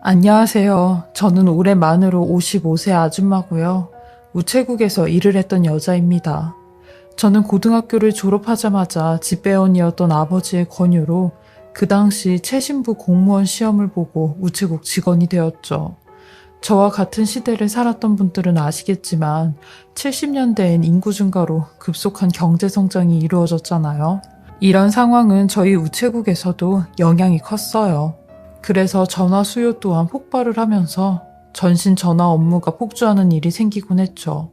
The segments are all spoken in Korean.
안녕하세요. 저는 올해 만으로 55세 아줌마고요. 우체국에서 일을 했던 여자입니다. 저는 고등학교를 졸업하자마자 집배원이었던 아버지의 권유로 그 당시 최신부 공무원 시험을 보고 우체국 직원이 되었죠. 저와 같은 시대를 살았던 분들은 아시겠지만 70년대엔 인구 증가로 급속한 경제 성장이 이루어졌잖아요. 이런 상황은 저희 우체국에서도 영향이 컸어요. 그래서 전화 수요 또한 폭발을 하면서 전신 전화 업무가 폭주하는 일이 생기곤 했죠.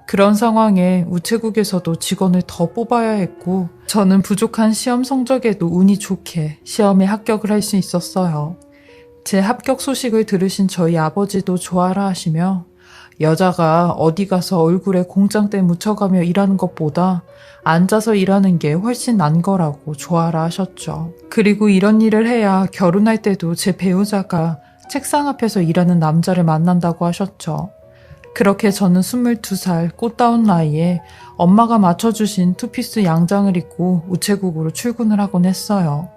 그런 상황에 우체국에서도 직원을 더 뽑아야 했고, 저는 부족한 시험 성적에도 운이 좋게 시험에 합격을 할 수 있었어요. 제 합격 소식을 들으신 저희 아버지도 좋아라 하시며, 여자가 어디 가서 얼굴에 공장대 묻혀가며 일하는 것보다 앉아서 일하는 게 훨씬 난 거라고 좋아라 하셨죠. 그리고 이런 일을 해야 결혼할 때도 제 배우자가 책상 앞에서 일하는 남자를 만난다고 하셨죠. 그렇게 저는 22살 꽃다운 나이에 엄마가 맞춰주신 투피스 양장을 입고 우체국으로 출근을 하곤 했어요.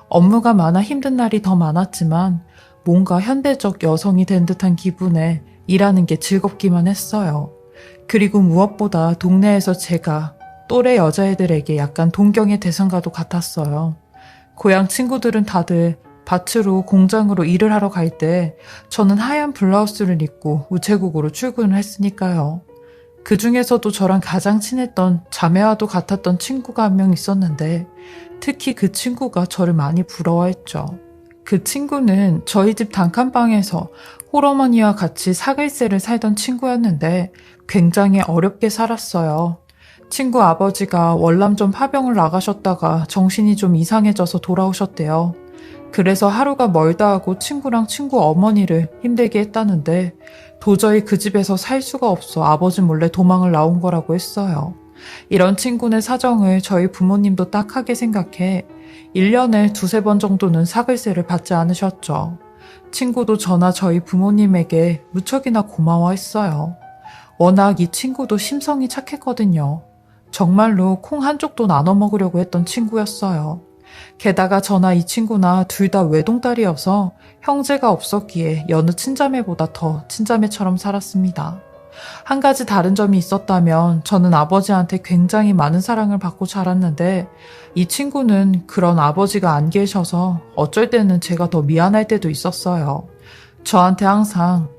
업무가 많아 힘든 날이 더 많았지만 뭔가 현대적 여성이 된 듯한 기분에 일하는 게 즐겁기만 했어요. 그리고 무엇보다 동네에서 제가 또래 여자애들에게 약간 동경의 대상과도 같았어요. 고향 친구들은 다들 밭으로 공장으로 일을 하러 갈 때 저는 하얀 블라우스를 입고 우체국으로 출근을 했으니까요. 그 중에서도 저랑 가장 친했던 자매와도 같았던 친구가 한 명 있었는데 특히 그 친구가 저를 많이 부러워했죠. 그 친구는 저희 집 단칸방에서 홀어머니와 같이 사글세를 살던 친구였는데 굉장히 어렵게 살았어요. 친구 아버지가 월남전 파병을 나가셨다가 정신이 좀 이상해져서 돌아오셨대요. 그래서 하루가 멀다 하고 친구랑 친구 어머니를 힘들게 했다는데 도저히 그 집에서 살 수가 없어 아버지 몰래 도망을 나온 거라고 했어요. 이런 친구네 사정을 저희 부모님도 딱하게 생각해 1년에 두세 번 정도는 사글세를 받지 않으셨죠. 친구도 저나 저희 부모님에게 무척이나 고마워했어요. 워낙 이 친구도 심성이 착했거든요. 정말로 콩 한쪽도 나눠 먹으려고 했던 친구였어요. 게다가 저나 이 친구나 둘 다 외동딸이어서 형제가 없었기에 여느 친자매보다 더 친자매처럼 살았습니다. 한 가지 다른 점이 있었다면 저는 아버지한테 굉장히 많은 사랑을 받고 자랐는데 이 친구는 그런 아버지가 안 계셔서 어쩔 때는 제가 더 미안할 때도 있었어요. 저한테 항상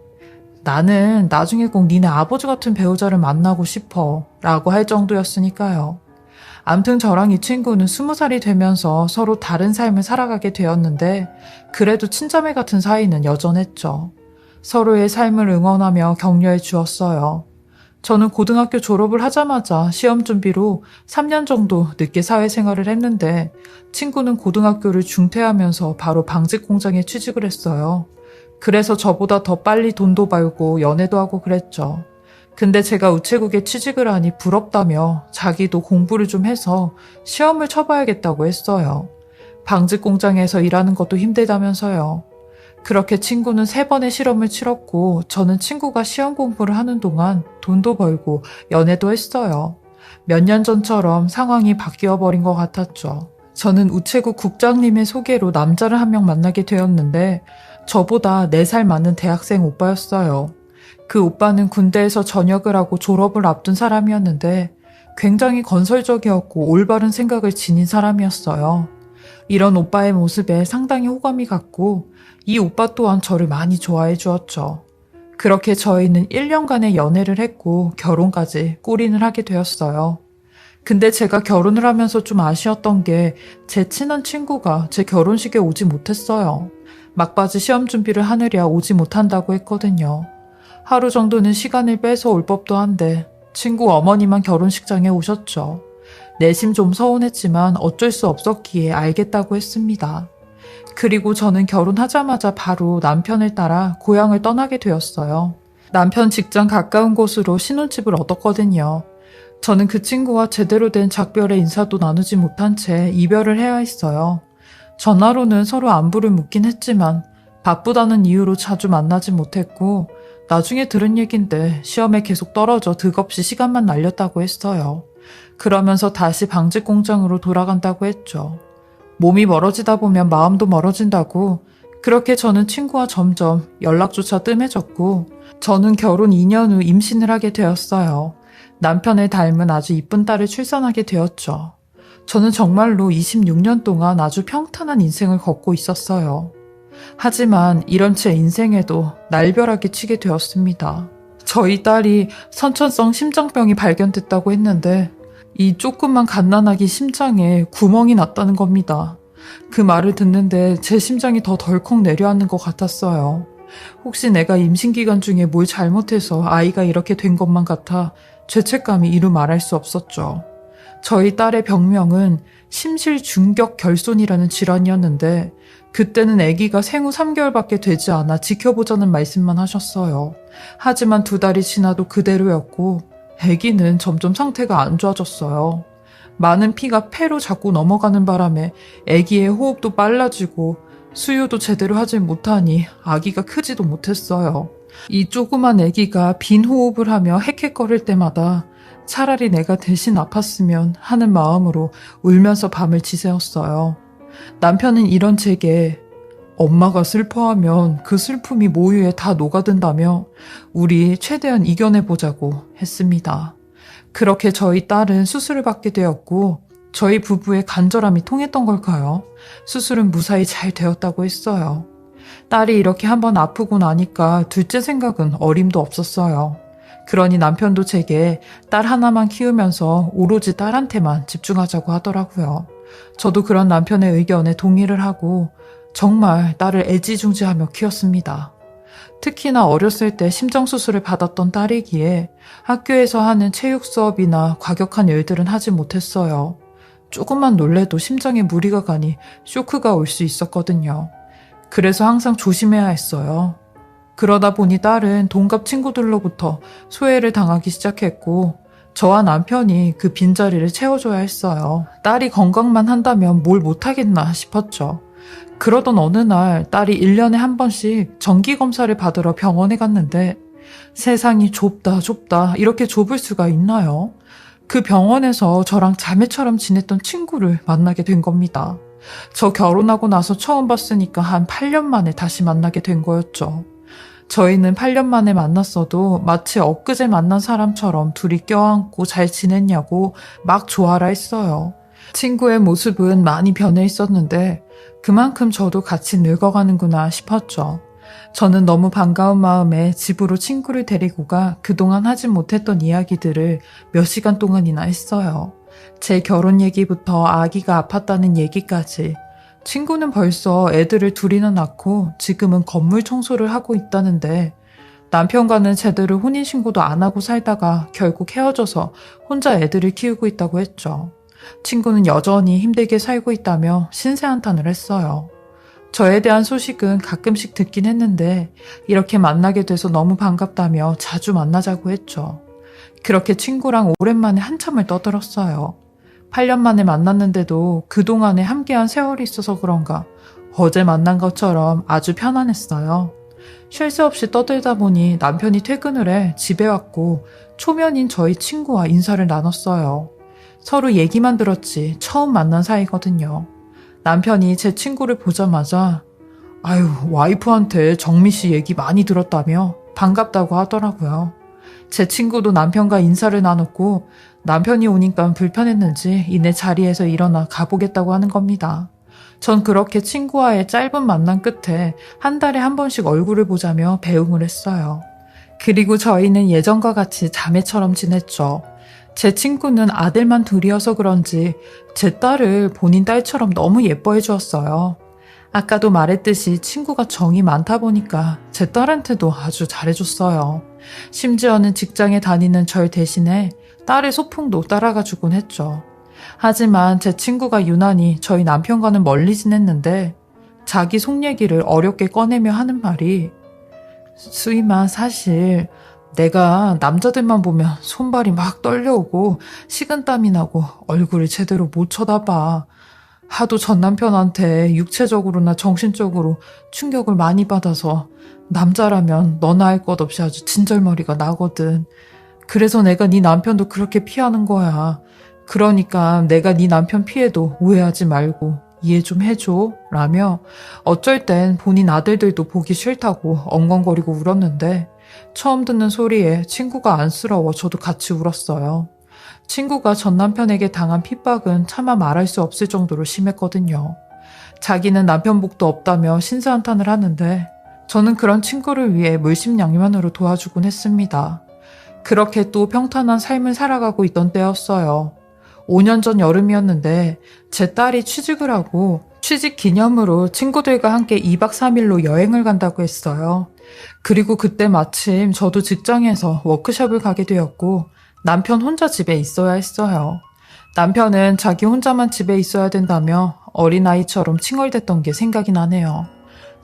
나는 나중에 꼭 니네 아버지 같은 배우자를 만나고 싶어 라고 할 정도였으니까요. 암튼 저랑 이 친구는 20살이 되면서 서로 다른 삶을 살아가게 되었는데 그래도 친자매 같은 사이는 여전했죠. 서로의 삶을 응원하며 격려해 주었어요. 저는 고등학교 졸업을 하자마자 시험 준비로 3년 정도 늦게 사회생활을 했는데 친구는 고등학교를 중퇴하면서 바로 방직 공장에 취직을 했어요. 그래서 저보다 더 빨리 돈도 벌고 연애도 하고 그랬죠. 근데 제가 우체국에 취직을 하니 부럽다며 자기도 공부를 좀 해서 시험을 쳐봐야겠다고 했어요. 방직 공장에서 일하는 것도 힘들다면서요. 그렇게 친구는 3번의 실험을 치렀고 저는 친구가 시험 공부를 하는 동안 돈도 벌고 연애도 했어요. 몇 년 전처럼 상황이 바뀌어버린 것 같았죠. 저는 우체국 국장님의 소개로 남자를 한 명 만나게 되었는데 저보다 4살 많은 대학생 오빠였어요. 그 오빠는 군대에서 전역을 하고 졸업을 앞둔 사람이었는데 굉장히 건설적이었고 올바른 생각을 지닌 사람이었어요. 이런 오빠의 모습에 상당히 호감이 갔고 이 오빠 또한 저를 많이 좋아해 주었죠. 그렇게 저희는 1년간의 연애를 했고 결혼까지 골인을 하게 되었어요. 근데 제가 결혼을 하면서 좀 아쉬웠던 게 제 친한 친구가 제 결혼식에 오지 못했어요. 막바지 시험 준비를 하느랴 오지 못한다고 했거든요. 하루 정도는 시간을 빼서 올 법도 한데 친구 어머니만 결혼식장에 오셨죠. 내심 좀 서운했지만 어쩔 수 없었기에 알겠다고 했습니다. 그리고 저는 결혼하자마자 바로 남편을 따라 고향을 떠나게 되었어요. 남편 직장 가까운 곳으로 신혼집을 얻었거든요. 저는 그 친구와 제대로 된 작별의 인사도 나누지 못한 채 이별을 해야 했어요. 전화로는 서로 안부를 묻긴 했지만 바쁘다는 이유로 자주 만나지 못했고 나중에 들은 얘긴데 시험에 계속 떨어져 득없이 시간만 날렸다고 했어요. 그러면서 다시 방직 공장으로 돌아간다고 했죠. 몸이 멀어지다 보면 마음도 멀어진다고 그렇게 저는 친구와 점점 연락조차 뜸해졌고 저는 결혼 2년 후 임신을 하게 되었어요. 남편을 닮은 아주 이쁜 딸을 출산하게 되었죠. 저는 정말로 26년 동안 아주 평탄한 인생을 걷고 있었어요. 하지만 이런 제 인생에도 날벼락이 치게 되었습니다. 저희 딸이 선천성 심장병이 발견됐다고 했는데 이 조금만 갓난아기 심장에 구멍이 났다는 겁니다. 그 말을 듣는데 제 심장이 더 덜컥 내려앉는 것 같았어요. 혹시 내가 임신 기간 중에 뭘 잘못해서 아이가 이렇게 된 것만 같아 죄책감이 이루 말할 수 없었죠. 저희 딸의 병명은 심실중격결손이라는 질환이었는데 그때는 아기가 생후 3개월밖에 되지 않아 지켜보자는 말씀만 하셨어요. 하지만 2달이 지나도 그대로였고 아기는 점점 상태가 안 좋아졌어요. 많은 피가 폐로 자꾸 넘어가는 바람에 아기의 호흡도 빨라지고 수유도 제대로 하지 못하니 아기가 크지도 못했어요. 이 조그만 아기가 빈 호흡을 하며 헥헥거릴 때마다 차라리 내가 대신 아팠으면 하는 마음으로 울면서 밤을 지새웠어요. 남편은 이런 제게 엄마가 슬퍼하면 그 슬픔이 모유에 다 녹아든다며 우리 최대한 이겨내보자고 했습니다. 그렇게 저희 딸은 수술을 받게 되었고 저희 부부의 간절함이 통했던 걸까요? 수술은 무사히 잘 되었다고 했어요. 딸이 이렇게 한번 아프고 나니까 둘째 생각은 어림도 없었어요. 그러니 남편도 제게 딸 하나만 키우면서 오로지 딸한테만 집중하자고 하더라고요. 저도 그런 남편의 의견에 동의를 하고 정말 딸을 애지중지하며 키웠습니다. 특히나 어렸을 때 심장수술을 받았던 딸이기에 학교에서 하는 체육 수업이나 과격한 일들은 하지 못했어요. 조금만 놀래도 심장에 무리가 가니 쇼크가 올 수 있었거든요. 그래서 항상 조심해야 했어요. 그러다 보니 딸은 동갑 친구들로부터 소외를 당하기 시작했고 저와 남편이 그 빈자리를 채워줘야 했어요. 딸이 건강만 한다면 뭘 못하겠나 싶었죠. 그러던 어느 날 딸이 1년에 한 번씩 정기검사를 받으러 병원에 갔는데 세상이 좁다 이렇게 좁을 수가 있나요? 그 병원에서 저랑 자매처럼 지냈던 친구를 만나게 된 겁니다. 저 결혼하고 나서 처음 봤으니까 한 8년 만에 다시 만나게 된 거였죠. 저희는 8년 만에 만났어도 마치 엊그제 만난 사람처럼 둘이 껴안고 잘 지냈냐고 막 좋아라 했어요. 친구의 모습은 많이 변해 있었는데 그만큼 저도 같이 늙어가는구나 싶었죠. 저는 너무 반가운 마음에 집으로 친구를 데리고 가 그동안 하지 못했던 이야기들을 몇 시간 동안이나 했어요. 제 결혼 얘기부터 아기가 아팠다는 얘기까지. 친구는 벌써 애들을 2이나 낳고 지금은 건물 청소를 하고 있다는데 남편과는 제대로 혼인신고도 안 하고 살다가 결국 헤어져서 혼자 애들을 키우고 있다고 했죠. 친구는 여전히 힘들게 살고 있다며 신세한탄을 했어요. 저에 대한 소식은 가끔씩 듣긴 했는데 이렇게 만나게 돼서 너무 반갑다며 자주 만나자고 했죠. 그렇게 친구랑 오랜만에 한참을 떠들었어요. 8년 만에 만났는데도 그동안에 함께한 세월이 있어서 그런가 어제 만난 것처럼 아주 편안했어요. 쉴 새 없이 떠들다 보니 남편이 퇴근을 해 집에 왔고 초면인 저희 친구와 인사를 나눴어요. 서로 얘기만 들었지 처음 만난 사이거든요. 남편이 제 친구를 보자마자 아유 와이프한테 정미 씨 얘기 많이 들었다며 반갑다고 하더라고요. 제 친구도 남편과 인사를 나눴고 남편이 오니까 불편했는지 이내 자리에서 일어나 가보겠다고 하는 겁니다. 전 그렇게 친구와의 짧은 만남 끝에 한 달에 한 번씩 얼굴을 보자며 배웅을 했어요. 그리고 저희는 예전과 같이 자매처럼 지냈죠. 제 친구는 아들만 2이어서 그런지 제 딸을 본인 딸처럼 너무 예뻐해 주었어요. 아까도 말했듯이 친구가 정이 많다 보니까 제 딸한테도 아주 잘해줬어요. 심지어는 직장에 다니는 절 대신에 딸의 소풍도 따라가 주곤 했죠. 하지만 제 친구가 유난히 저희 남편과는 멀리 지냈는데 자기 속 얘기를 어렵게 꺼내며 하는 말이 수임아 사실 내가 남자들만 보면 손발이 막 떨려오고 식은땀이 나고 얼굴을 제대로 못 쳐다봐. 하도 전 남편한테 육체적으로나 정신적으로 충격을 많이 받아서 남자라면 너나 할 것 없이 아주 진절머리가 나거든. 그래서 내가 네 남편도 그렇게 피하는 거야. 그러니까 내가 네 남편 피해도 오해하지 말고 이해 좀 해줘 라며 어쩔 땐 본인 아들들도 보기 싫다고 엉엉거리고 울었는데 처음 듣는 소리에 친구가 안쓰러워 저도 같이 울었어요. 친구가 전 남편에게 당한 핍박은 차마 말할 수 없을 정도로 심했거든요. 자기는 남편 복도 없다며 신세한탄을 하는데 저는 그런 친구를 위해 물심양면으로 도와주곤 했습니다. 그렇게 또 평탄한 삶을 살아가고 있던 때였어요. 5년 전 여름이었는데 제 딸이 취직을 하고 취직 기념으로 친구들과 함께 2박 3일로 여행을 간다고 했어요. 그리고 그때 마침 저도 직장에서 워크숍을 가게 되었고 남편 혼자 집에 있어야 했어요. 남편은 자기 혼자만 집에 있어야 된다며 어린아이처럼 칭얼댔던 게 생각이 나네요.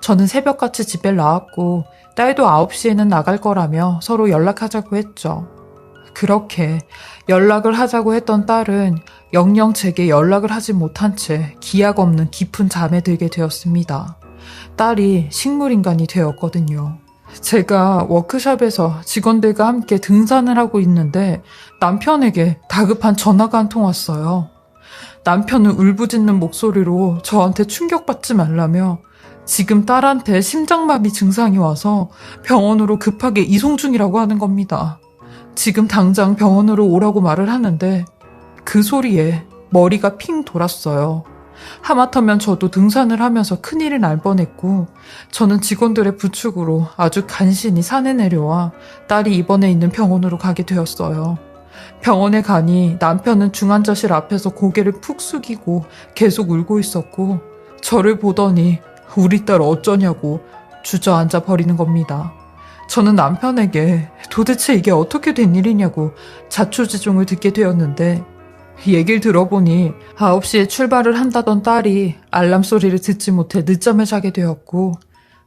저는 새벽같이 집에 나왔고 딸도 9시에는 나갈 거라며 서로 연락하자고 했죠. 그렇게 연락을 하자고 했던 딸은 영영 제게 연락을 하지 못한 채 기약 없는 깊은 잠에 들게 되었습니다. 딸이 식물인간이 되었거든요. 제가 워크숍에서 직원들과 함께 등산을 하고 있는데 남편에게 다급한 전화가 한 통 왔어요. 남편은 울부짖는 목소리로 저한테 충격받지 말라며 지금 딸한테 심장마비 증상이 와서 병원으로 급하게 이송 중이라고 하는 겁니다. 지금 당장 병원으로 오라고 말을 하는데 그 소리에 머리가 핑 돌았어요. 하마터면 저도 등산을 하면서 큰일이 날 뻔했고 저는 직원들의 부축으로 아주 간신히 산에 내려와 딸이 입원해 있는 병원으로 가게 되었어요. 병원에 가니 남편은 중환자실 앞에서 고개를 푹 숙이고 계속 울고 있었고 저를 보더니 우리 딸 어쩌냐고 주저앉아 버리는 겁니다. 저는 남편에게 도대체 이게 어떻게 된 일이냐고 자초지종을 듣게 되었는데 얘기를 들어보니 9시에 출발을 한다던 딸이 알람 소리를 듣지 못해 늦잠을 자게 되었고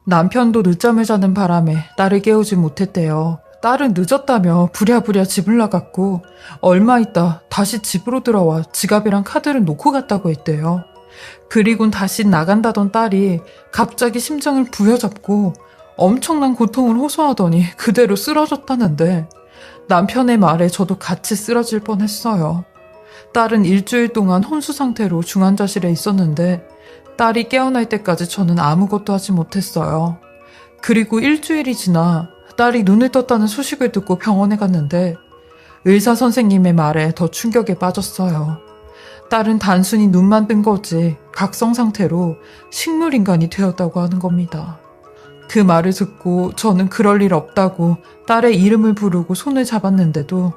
남편도 늦잠을 자는 바람에 딸을 깨우지 못했대요. 딸은 늦었다며 부랴부랴 집을 나갔고 얼마 있다 다시 집으로 들어와 지갑이랑 카드를 놓고 갔다고 했대요. 그리곤 다시 나간다던 딸이 갑자기 심장을 부여잡고 엄청난 고통을 호소하더니 그대로 쓰러졌다는데 남편의 말에 저도 같이 쓰러질 뻔했어요. 딸은 일주일 동안 혼수 상태로 중환자실에 있었는데 딸이 깨어날 때까지 저는 아무것도 하지 못했어요. 그리고 일주일이 지나 딸이 눈을 떴다는 소식을 듣고 병원에 갔는데 의사 선생님의 말에 더 충격에 빠졌어요. 딸은 단순히 눈만 뜬 거지 각성 상태로 식물인간이 되었다고 하는 겁니다. 그 말을 듣고 저는 그럴 일 없다고 딸의 이름을 부르고 손을 잡았는데도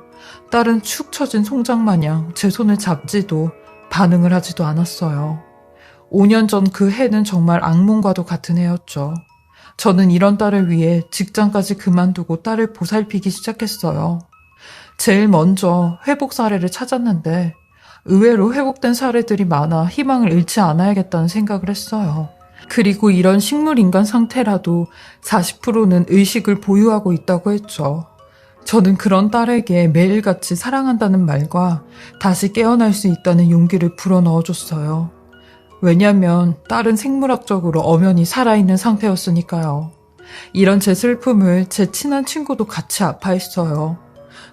딸은 축 처진 송장 마냥 제 손을 잡지도 반응을 하지도 않았어요. 5년 전 그 해는 정말 악몽과도 같은 해였죠. 저는 이런 딸을 위해 직장까지 그만두고 딸을 보살피기 시작했어요. 제일 먼저 회복 사례를 찾았는데 의외로 회복된 사례들이 많아 희망을 잃지 않아야겠다는 생각을 했어요. 그리고 이런 식물인간 상태라도 40%는 의식을 보유하고 있다고 했죠. 저는 그런 딸에게 매일같이 사랑한다는 말과 다시 깨어날 수 있다는 용기를 불어넣어줬어요. 왜냐면 딸은 생물학적으로 엄연히 살아있는 상태였으니까요. 이런 제 슬픔을 제 친한 친구도 같이 아파했어요.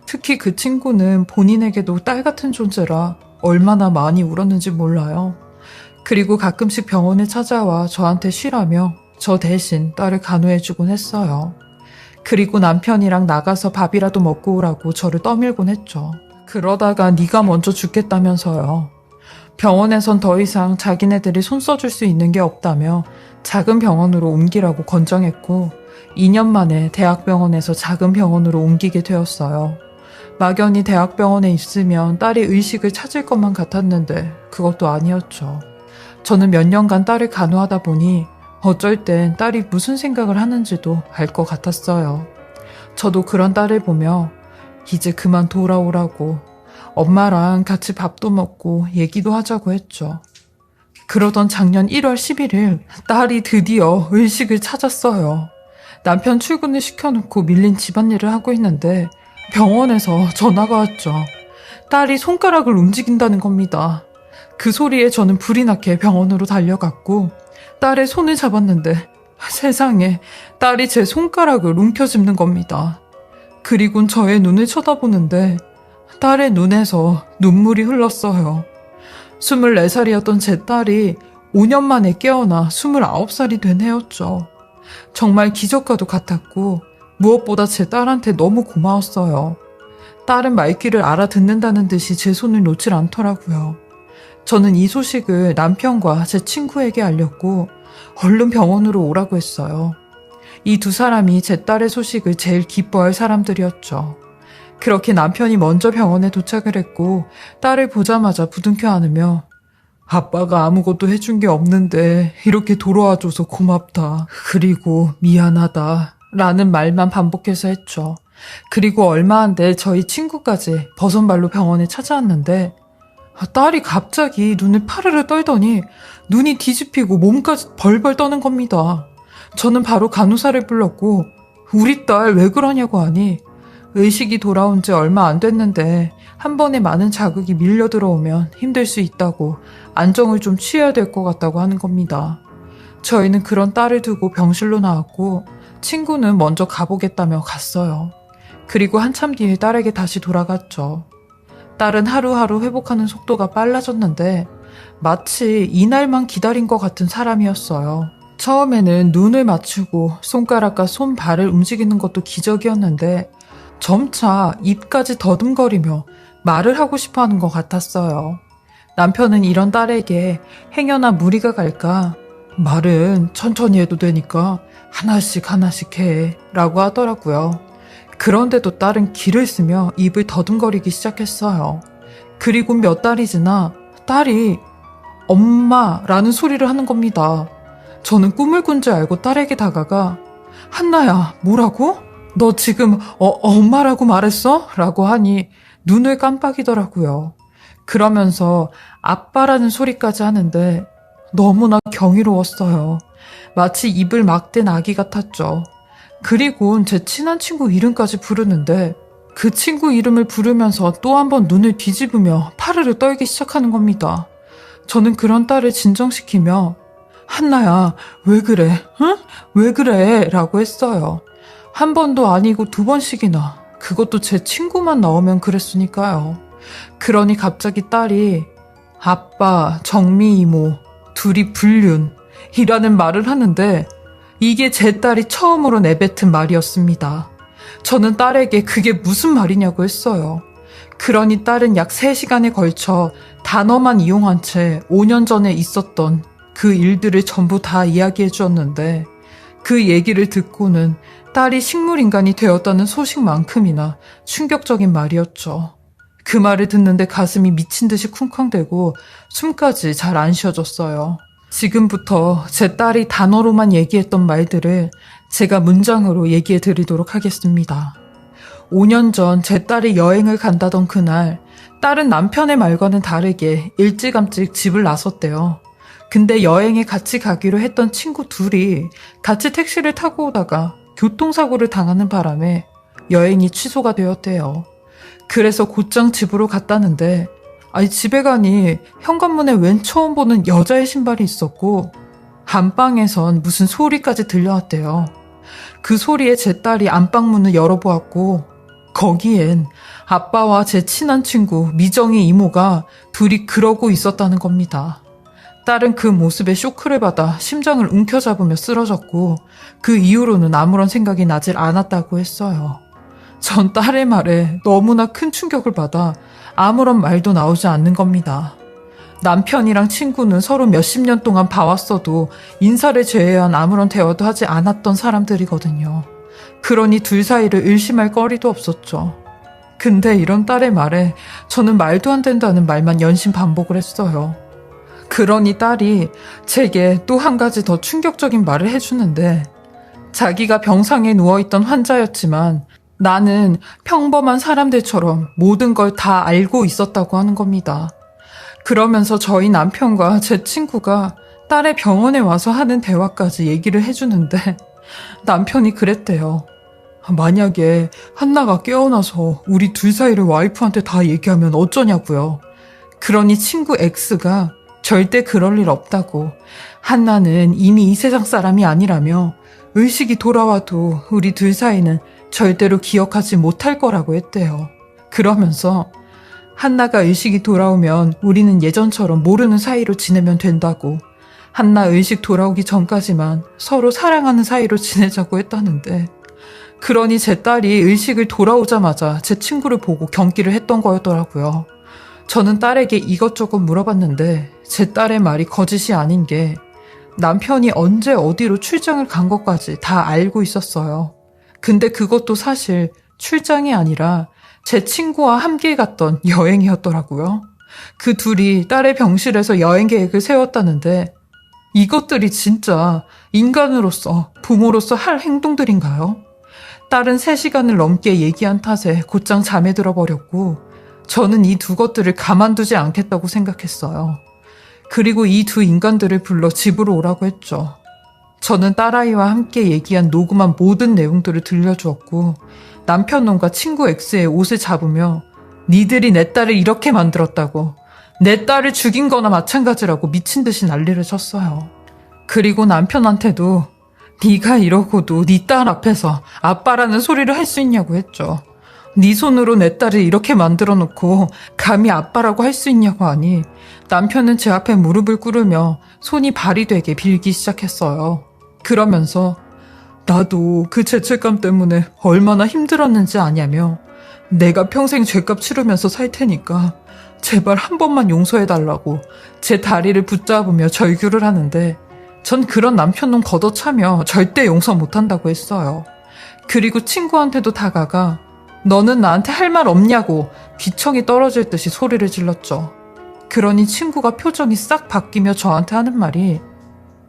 특히 그 친구는 본인에게도 딸 같은 존재라 얼마나 많이 울었는지 몰라요. 그리고 가끔씩 병원에 찾아와 저한테 쉬라며 저 대신 딸을 간호해주곤 했어요. 그리고 남편이랑 나가서 밥이라도 먹고 오라고 저를 떠밀곤 했죠. 그러다가 네가 먼저 죽겠다면서요. 병원에선 더 이상 자기네들이 손 써줄 수 있는 게 없다며 작은 병원으로 옮기라고 권장했고 2년 만에 대학병원에서 작은 병원으로 옮기게 되었어요. 막연히 대학병원에 있으면 딸이 의식을 찾을 것만 같았는데 그것도 아니었죠. 저는 몇 년간 딸을 간호하다 보니 어쩔 땐 딸이 무슨 생각을 하는지도 알 것 같았어요. 저도 그런 딸을 보며 이제 그만 돌아오라고 엄마랑 같이 밥도 먹고 얘기도 하자고 했죠. 그러던 작년 1월 11일 딸이 드디어 의식을 찾았어요. 남편 출근을 시켜놓고 밀린 집안일을 하고 있는데 병원에서 전화가 왔죠. 딸이 손가락을 움직인다는 겁니다. 그 소리에 저는 불이 나게 병원으로 달려갔고 딸의 손을 잡았는데 세상에 딸이 제 손가락을 움켜쥐는 겁니다. 그리곤 저의 눈을 쳐다보는데 딸의 눈에서 눈물이 흘렀어요. 24살이었던 제 딸이 5년 만에 깨어나 29살이 된 해였죠. 정말 기적과도 같았고 무엇보다 제 딸한테 너무 고마웠어요. 딸은 말귀를 알아듣는다는 듯이 제 손을 놓질 않더라고요. 저는 이 소식을 남편과 제 친구에게 알렸고 얼른 병원으로 오라고 했어요. 이 두 사람이 제 딸의 소식을 제일 기뻐할 사람들이었죠. 그렇게 남편이 먼저 병원에 도착을 했고 딸을 보자마자 부둥켜 안으며 아빠가 아무것도 해준 게 없는데 이렇게 돌아와줘서 고맙다. 그리고 미안하다. 라는 말만 반복해서 했죠. 그리고 얼마 안 돼 저희 친구까지 버선발로 병원에 찾아왔는데 딸이 갑자기 눈을 파르르 떨더니 눈이 뒤집히고 몸까지 벌벌 떠는 겁니다. 저는 바로 간호사를 불렀고 우리 딸 왜 그러냐고 하니 의식이 돌아온 지 얼마 안 됐는데 한 번에 많은 자극이 밀려 들어오면 힘들 수 있다고 안정을 좀 취해야 될 것 같다고 하는 겁니다. 저희는 그런 딸을 두고 병실로 나왔고 친구는 먼저 가보겠다며 갔어요. 그리고 한참 뒤에 딸에게 다시 돌아갔죠. 딸은 하루하루 회복하는 속도가 빨라졌는데 마치 이날만 기다린 것 같은 사람이었어요. 처음에는 눈을 맞추고 손가락과 손발을 움직이는 것도 기적이었는데 점차 입까지 더듬거리며 말을 하고 싶어하는 것 같았어요. 남편은 이런 딸에게 행여나 무리가 갈까 말은 천천히 해도 되니까 하나씩 해 라고 하더라고요. 그런데도 딸은 기를 쓰며 입을 더듬거리기 시작했어요. 그리고 몇 달이 지나 딸이 엄마라는 소리를 하는 겁니다. 저는 꿈을 꾼 줄 알고 딸에게 다가가 한나야 뭐라고? 너 지금 엄마라고 말했어? 라고 하니 눈을 깜빡이더라고요. 그러면서 아빠라는 소리까지 하는데 너무나 경이로웠어요. 마치 입을 막 댄 아기 같았죠. 그리고 제 친한 친구 이름까지 부르는데 그 친구 이름을 부르면서 또 한 번 눈을 뒤집으며 파르르 떨기 시작하는 겁니다. 저는 그런 딸을 진정시키며 한나야 왜 그래? 응? 왜 그래? 라고 했어요. 한 번도 아니고 2번씩이나 그것도 제 친구만 나오면 그랬으니까요. 그러니 갑자기 딸이 아빠, 정미 이모, 둘이 불륜이라는 말을 하는데 이게 제 딸이 처음으로 내뱉은 말이었습니다. 저는 딸에게 그게 무슨 말이냐고 했어요. 그러니 딸은 약 3시간에 걸쳐 단어만 이용한 채 5년 전에 있었던 그 일들을 전부 다 이야기해 주었는데 그 얘기를 듣고는 딸이 식물인간이 되었다는 소식만큼이나 충격적인 말이었죠. 그 말을 듣는데 가슴이 미친 듯이 쿵쾅대고 숨까지 잘 안 쉬어졌어요. 지금부터 제 딸이 단어로만 얘기했던 말들을 제가 문장으로 얘기해 드리도록 하겠습니다. 5년 전 제 딸이 여행을 간다던 그날, 딸은 남편의 말과는 다르게 일찌감치 집을 나섰대요. 근데 여행에 같이 가기로 했던 친구 둘이 같이 택시를 타고 오다가 교통사고를 당하는 바람에 여행이 취소가 되었대요. 그래서 곧장 집으로 갔다는데 집에 가니 현관문에 웬 처음 보는 여자의 신발이 있었고 안방에선 무슨 소리까지 들려왔대요. 그 소리에 제 딸이 안방문을 열어보았고 거기엔 아빠와 제 친한 친구 미정이 이모가 둘이 그러고 있었다는 겁니다. 딸은 그 모습에 쇼크를 받아 심장을 움켜잡으며 쓰러졌고 그 이후로는 아무런 생각이 나질 않았다고 했어요. 전 딸의 말에 너무나 큰 충격을 받아 아무런 말도 나오지 않는 겁니다. 남편이랑 친구는 서로 몇십 년 동안 봐왔어도 인사를 제외한 아무런 대화도 하지 않았던 사람들이거든요. 그러니 둘 사이를 의심할 거리도 없었죠. 근데 이런 딸의 말에 저는 말도 안 된다는 말만 연신 반복을 했어요. 그러니 딸이 제게 또 한 가지 더 충격적인 말을 해주는데 자기가 병상에 누워있던 환자였지만 나는 평범한 사람들처럼 모든 걸 다 알고 있었다고 하는 겁니다. 그러면서 저희 남편과 제 친구가 딸의 병원에 와서 하는 대화까지 얘기를 해주는데 남편이 그랬대요. 만약에 한나가 깨어나서 우리 둘 사이를 와이프한테 다 얘기하면 어쩌냐고요. 그러니 친구 X가 절대 그럴 일 없다고. 한나는 이미 이 세상 사람이 아니라며 의식이 돌아와도 우리 둘 사이는 절대로 기억하지 못할 거라고 했대요. 그러면서 한나가 의식이 돌아오면 우리는 예전처럼 모르는 사이로 지내면 된다고. 한나 의식 돌아오기 전까지만 서로 사랑하는 사이로 지내자고 했다는데, 그러니 제 딸이 의식을 돌아오자마자 제 친구를 보고 경기를 했던 거였더라고요. 저는 딸에게 이것저것 물어봤는데 제 딸의 말이 거짓이 아닌 게 남편이 언제 어디로 출장을 간 것까지 다 알고 있었어요. 근데 그것도 사실 출장이 아니라 제 친구와 함께 갔던 여행이었더라고요. 그 둘이 딸의 병실에서 여행 계획을 세웠다는데 이것들이 진짜 인간으로서, 부모로서 할 행동들인가요? 딸은 3시간을 넘게 얘기한 탓에 곧장 잠에 들어버렸고 저는 이 두 것들을 가만두지 않겠다고 생각했어요. 그리고 이 두 인간들을 불러 집으로 오라고 했죠. 저는 딸아이와 함께 얘기한 녹음한 모든 내용들을 들려주었고 남편놈과 친구 X의 옷을 잡으며 니들이 내 딸을 이렇게 만들었다고, 내 딸을 죽인 거나 마찬가지라고 미친 듯이 난리를 쳤어요. 그리고 남편한테도 네가 이러고도 네 딸 앞에서 아빠라는 소리를 할 수 있냐고 했죠. 네 손으로 내 딸을 이렇게 만들어 놓고 감히 아빠라고 할 수 있냐고 하니 남편은 제 앞에 무릎을 꿇으며 손이 발이 되게 빌기 시작했어요. 그러면서 나도 그 죄책감 때문에 얼마나 힘들었는지 아냐며 내가 평생 죄값 치르면서 살 테니까 제발 한 번만 용서해달라고 제 다리를 붙잡으며 절규를 하는데 전 그런 남편놈 걷어차며 절대 용서 못한다고 했어요. 그리고 친구한테도 다가가 너는 나한테 할 말 없냐고 귀청이 떨어질 듯이 소리를 질렀죠. 그러니 친구가 표정이 싹 바뀌며 저한테 하는 말이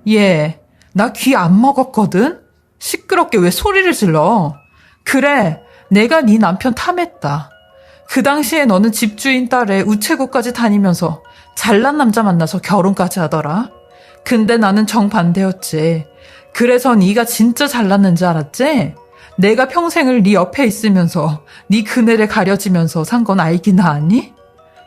얘, 나 귀 안 먹었거든? 시끄럽게 왜 소리를 질러? 그래, 내가 네 남편 탐했다. 그 당시에 너는 집주인 딸의 우체국까지 다니면서 잘난 남자 만나서 결혼까지 하더라. 근데 나는 정반대였지. 그래서 네가 진짜 잘났는지 알았지? 내가 평생을 네 옆에 있으면서 네 그늘에 가려지면서 산 건 알기나 아니?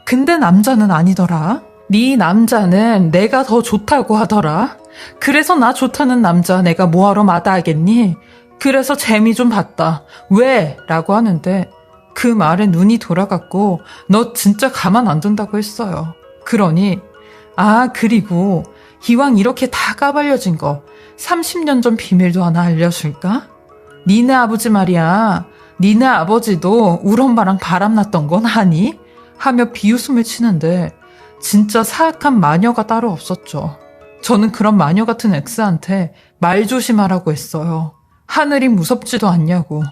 근데 남자는 아니더라. 네 남자는 내가 더 좋다고 하더라. 그래서 나 좋다는 남자 내가 뭐하러 마다하겠니? 그래서 재미 좀 봤다. 왜? 라고 하는데 그 말에 눈이 돌아갔고 너 진짜 가만 안 둔다고 했어요. 그러니 그리고 이왕 이렇게 다 까발려진 거 30년 전 비밀도 하나 알려줄까? 니네 아버지 말이야. 니네 아버지도 울 엄마랑 바람났던 건 아니? 하며 비웃음을 치는데 진짜 사악한 마녀가 따로 없었죠. 저는 그런 마녀 같은 X한테 말 조심하라고 했어요. 하늘이 무섭지도 않냐고.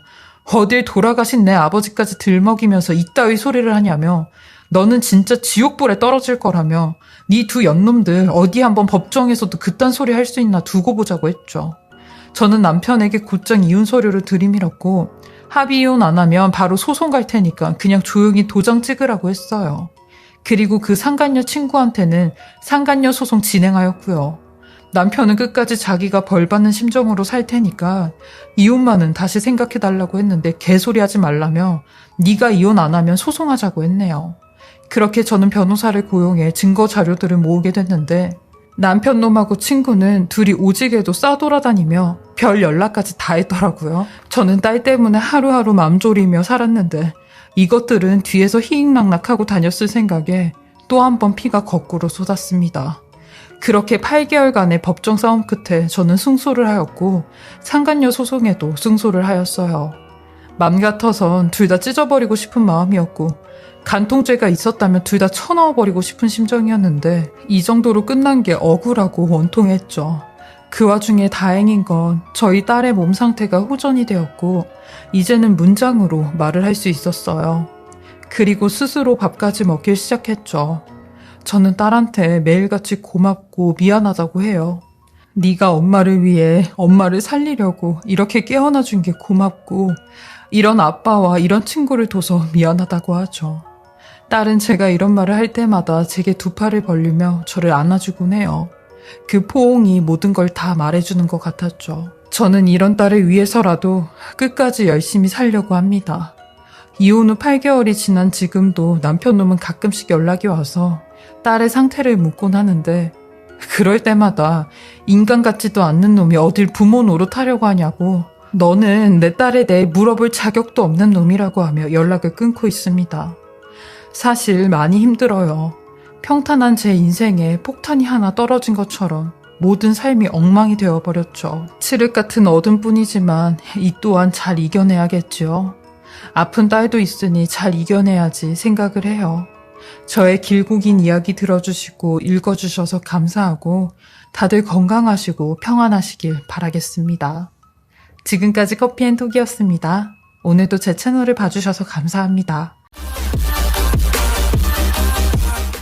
어딜 돌아가신 내 아버지까지 들먹이면서 이따위 소리를 하냐며 너는 진짜 지옥불에 떨어질 거라며 네 두 연놈들 어디 한번 법정에서도 그딴 소리 할 수 있나 두고 보자고 했죠. 저는 남편에게 곧장 이혼 서류를 들이밀었고 합의 이혼 안 하면 바로 소송 갈 테니까 그냥 조용히 도장 찍으라고 했어요. 그리고 그 상간녀 친구한테는 상간녀 소송 진행하였고요. 남편은 끝까지 자기가 벌 받는 심정으로 살 테니까 이혼만은 다시 생각해달라고 했는데 개소리하지 말라며 네가 이혼 안 하면 소송하자고 했네요. 그렇게 저는 변호사를 고용해 증거 자료들을 모으게 됐는데 남편 놈하고 친구는 둘이 오지게도 싸돌아다니며 별 연락까지 다 했더라고요. 저는 딸 때문에 하루하루 맘 졸이며 살았는데 이것들은 뒤에서 희익낙낙하고 다녔을 생각에 또 한 번 피가 거꾸로 쏟았습니다. 그렇게 8개월간의 법정 싸움 끝에 저는 승소를 하였고 상간녀 소송에도 승소를 하였어요. 맘 같아선 둘 다 찢어버리고 싶은 마음이었고 간통죄가 있었다면 둘 다 쳐넣어버리고 싶은 심정이었는데 이 정도로 끝난 게 억울하고 원통했죠. 그 와중에 다행인 건 저희 딸의 몸 상태가 호전이 되었고 이제는 문장으로 말을 할 수 있었어요. 그리고 스스로 밥까지 먹기 시작했죠. 저는 딸한테 매일같이 고맙고 미안하다고 해요. 네가 엄마를 위해 엄마를 살리려고 이렇게 깨어나준 게 고맙고 이런 아빠와 이런 친구를 둬서 미안하다고 하죠. 딸은 제가 이런 말을 할 때마다 제게 두 팔을 벌리며 저를 안아주곤 해요. 그 포옹이 모든 걸 다 말해주는 것 같았죠. 저는 이런 딸을 위해서라도 끝까지 열심히 살려고 합니다. 이혼 후 8개월이 지난 지금도 남편놈은 가끔씩 연락이 와서 딸의 상태를 묻곤 하는데 그럴 때마다 인간 같지도 않는 놈이 어딜 부모 노릇하려고 하냐고 너는 내 딸에 대해 물어볼 자격도 없는 놈이라고 하며 연락을 끊고 있습니다. 사실 많이 힘들어요. 평탄한 제 인생에 폭탄이 하나 떨어진 것처럼 모든 삶이 엉망이 되어버렸죠. 칠흑 같은 어둠뿐이지만 이 또한 잘 이겨내야겠죠. 아픈 딸도 있으니 잘 이겨내야지 생각을 해요. 저의 길고 긴 이야기 들어주시고 읽어주셔서 감사하고 다들 건강하시고 평안하시길 바라겠습니다. 지금까지 커피앤톡이었습니다. 오늘도 제 채널을 봐주셔서 감사합니다.